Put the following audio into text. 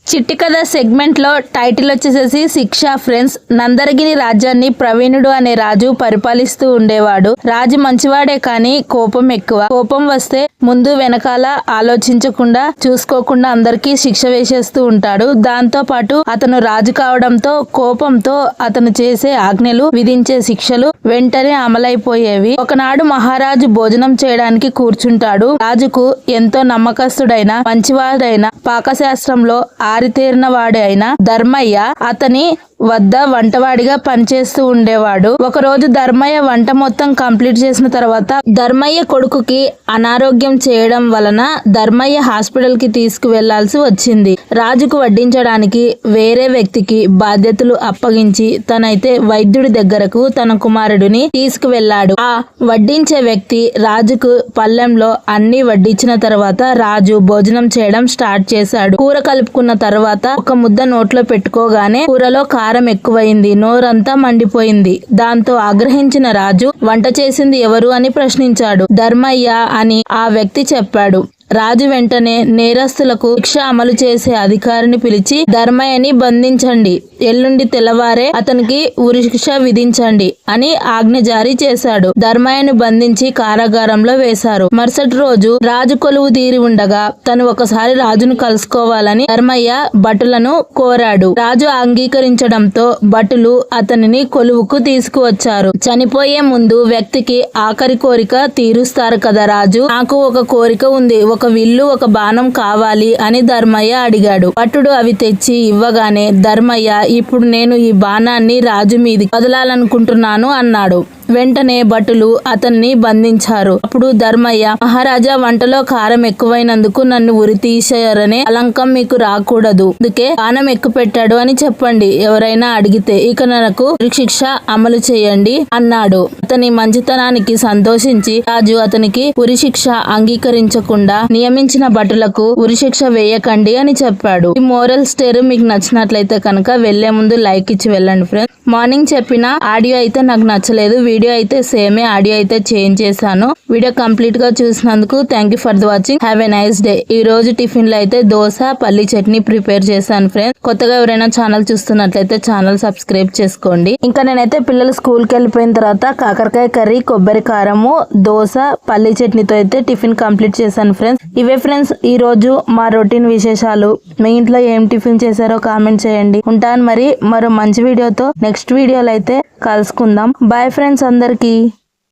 చిట్టి కథ సెగ్మెంట్ లో టైటిల్ వచ్చేసేసి శిక్ష ఫ్రెండ్స్. నందరగిరి రాజ్యాన్ని ప్రవీణుడు అనే రాజు పరిపాలిస్తూ ఉండేవాడు. రాజు మంచివాడే కానీ కోపం ఎక్కువ. కోపం వస్తే ముందు వెనకాల ఆలోచించకుండా చూసుకోకుండా అందరికీ శిక్ష వేసేస్తూ ఉంటాడు. దాంతో పాటు అతను రాజు కావడంతో కోపంతో అతను చేసే ఆజ్ఞలు విధించే శిక్షలు వెంటనే అమలైపోయేవి. ఒకనాడు మహారాజు భోజనం చేయడానికి కూర్చుంటాడు. రాజుకు ఎంతో నమ్మకస్తుడైన మంచివాడైన పాకశాస్త్రంలో ఆరితేరిన వాడే అయిన ధర్మయ్య అతని వద్ద వంటవాడిగా పనిచేస్తూ ఉండేవాడు. ఒకరోజు ధర్మయ్య వంట మొత్తం కంప్లీట్ చేసిన తర్వాత ధర్మయ్య కొడుకుకి అనారోగ్యం చేయడం వలన ధర్మయ్య హాస్పిటల్ కి తీసుకువెళ్లాల్సి వచ్చింది. రాజుకు వడ్డించడానికి వేరే వ్యక్తికి బాధ్యతలు అప్పగించి తనైతే వైద్యుడి దగ్గరకు తన కుమారుడిని తీసుకువెళ్లాడు. ఆ వడ్డించే వ్యక్తి రాజుకు పళ్ళెంలో అన్ని వడ్డించిన తర్వాత రాజు భోజనం చేయడం స్టార్ట్ చేశాడు. కూర కలుపుకున్న తర్వాత ఒక ముద్ద నోట్లో పెట్టుకోగానే కూరలో కారం ఎక్కువైంది. నోరంతా మండిపోయింది. దాంతో ఆగ్రహించిన రాజు వంట చేసింది ఎవరు అని ప్రశ్నించాడు. ధర్మయ్య అని ఆ వ్యక్తి చెప్పాడు. రాజు వెంటనే నేరస్తులకు శిక్ష అమలు చేసే అధికారిని పిలిచి ధర్మయ్యని బంధించండి, ఎల్లుండి తెల్లవారే అతనికి ఉరిశిక్ష విధించండి అని ఆజ్ఞ జారీ చేశాడు. ధర్మయ్యను బంధించి కారాగారంలో వేశారు. మరుసటి రోజు రాజు కొలువు తీరి ఉండగా తను ఒకసారి రాజును కలుసుకోవాలని ధర్మయ్య భటులను కోరాడు. రాజు అంగీకరించడంతో భటులు అతనిని కొలువుకు తీసుకువచ్చారు. చనిపోయే ముందు వ్యక్తికి ఆఖరి కోరిక తీరుస్తారు కదా రాజు, నాకు ఒక కోరిక ఉంది, ఒక విల్లు ఒక బాణం కావాలి అని ధర్మయ్య అడిగాడు. భటుడు అవి తెచ్చి ఇవ్వగానే ధర్మయ్య ఇప్పుడు నేను ఈ బాణాన్ని రాజు మీది వదలాలనుకుంటున్నాను అన్నాడు. వెంటనే భటులు అతన్ని బంధించారు. అప్పుడు ధర్మయ్య, మహారాజా వంటలో కారం ఎక్కువైనందుకు నన్ను ఉరి తీసేయారనే కలంకం మీకు రాకూడదు, అందుకే బాణం ఎక్కువ పెట్టాడు అని చెప్పండి. ఎవరైనా అడిగితే ఇక నాకు ఉరిశిక్ష అమలు చేయండి అన్నాడు. అతని మంచితనానికి సంతోషించి రాజు అతనికి ఉరిశిక్ష అంగీకరించకుండా నియమించిన భటులకు ఉరిశిక్ష వేయకండి అని చెప్పాడు. ఈ మోరల్ స్టోరీ మీకు నచ్చినట్లయితే కనుక వెళ్లే ముందు లైక్ ఇచ్చి వెళ్ళండి ఫ్రెండ్స్. మార్నింగ్ చెప్పిన ఆడియో అయితే నాకు నచ్చలేదు. వీడియో అయితే సేమే, ఆడియో అయితే చేంజ్ చేశాను. వీడియో కంప్లీట్ గా చూసినందుకు thank you for the watching. Have a nice day. ఈ రోజు టిఫిన్ లో అయితే దోశ పల్లి చట్నీ ప్రిపేర్ చేశాను ఫ్రెండ్స్. కొత్తగా ఎవరైనా ఛానల్ చూస్తున్నట్లయితే ఛానల్ సబ్స్క్రైబ్ చేసుకోండి. ఇంకా నేనైతే పిల్లలు స్కూల్ కి వెళ్ళిపోయిన తర్వాత కాకరకాయ కర్రీ, కొబ్బరి కారము, దోశ పల్లి చట్నీతో అయితే టిఫిన్ కంప్లీట్ చేశాను ఫ్రెండ్స్. ఇవే ఫ్రెండ్స్ ఈ రోజు మా రొటీన్ విశేషాలు. మీ ఇంట్లో ఏం టిఫిన్ చేశారో కామెంట్ చేయండి. ఉంటాను మరి మరో మంచి వీడియోతో నెక్స్ట్ వీడియోలో అయితే కలుసుకుందాం. బాయ్ ఫ్రెండ్స్ అందరికీ.